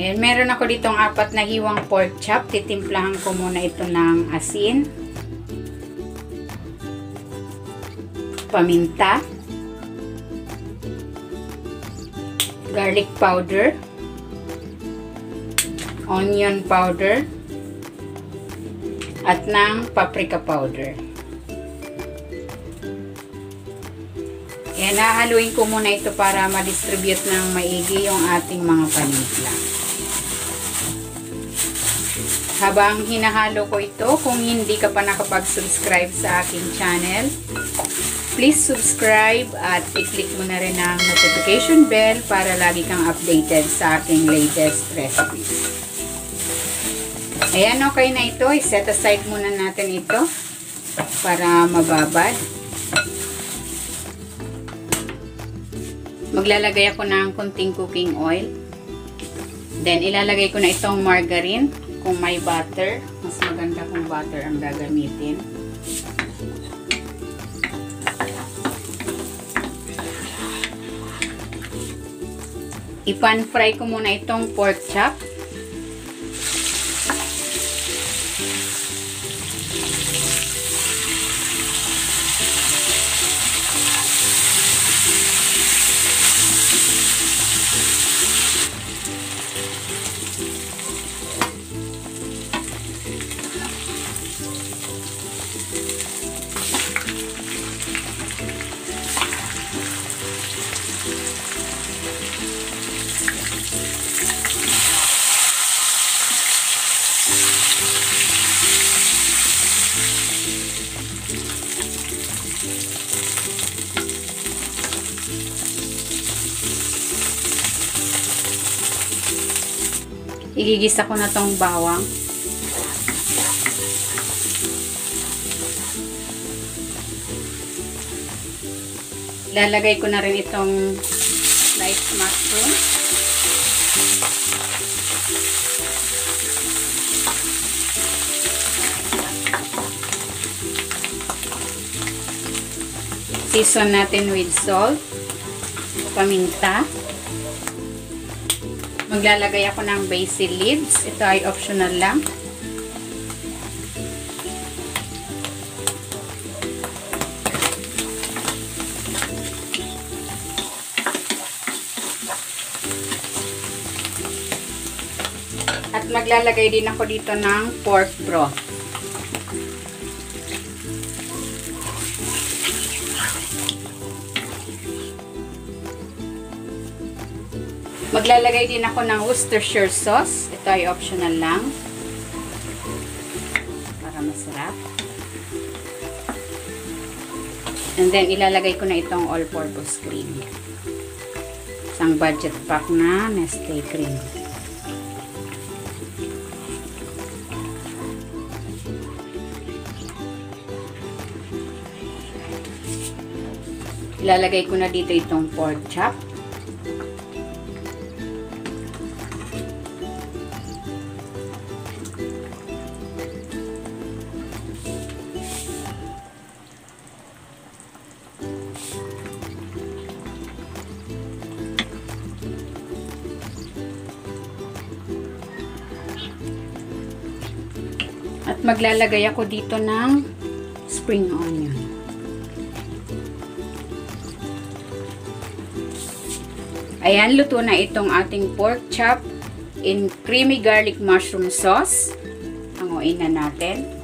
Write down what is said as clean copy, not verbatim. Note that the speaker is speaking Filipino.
And meron ako ditong 4 na hiwang pork chop. Titimplahan ko muna ito ng asin, paminta, garlic powder, onion powder, at ng paprika powder. Kaya nahaluin ko muna ito para ma-distribute ng maigi yung ating mga panimpla. Habang hinahalo ko ito, kung hindi ka pa nakapag-subscribe sa aking channel, please subscribe at i-click mo na rin ang notification bell para lagi kang updated sa aking latest recipes. Ayan, okay na ito. I-set aside muna natin ito para mababad. Maglalagay ako ng konting cooking oil. Then, ilalagay ko na itong margarine. Kung may butter, mas maganda kung butter ang gagamitin. I-pan-fry ko muna itong pork chop. Igigisa ko na tong bawang. Lalagay ko na rin itong sliced mushroom. Season natin with salt, paminta. Maglalagay ako ng basil leaves. Ito ay optional lang. At maglalagay din ako dito ng pork broth. Maglalagay din ako ng Worcestershire sauce. Ito ay optional lang. Para masarap. And then, ilalagay ko na itong all-purpose cream. Isang budget pack na Nestle cream. Ilalagay ko na dito itong pork chop. At maglalagay ako dito ng spring onion. Ayan, luto na itong ating pork chop in creamy garlic mushroom sauce. Hanguin na natin.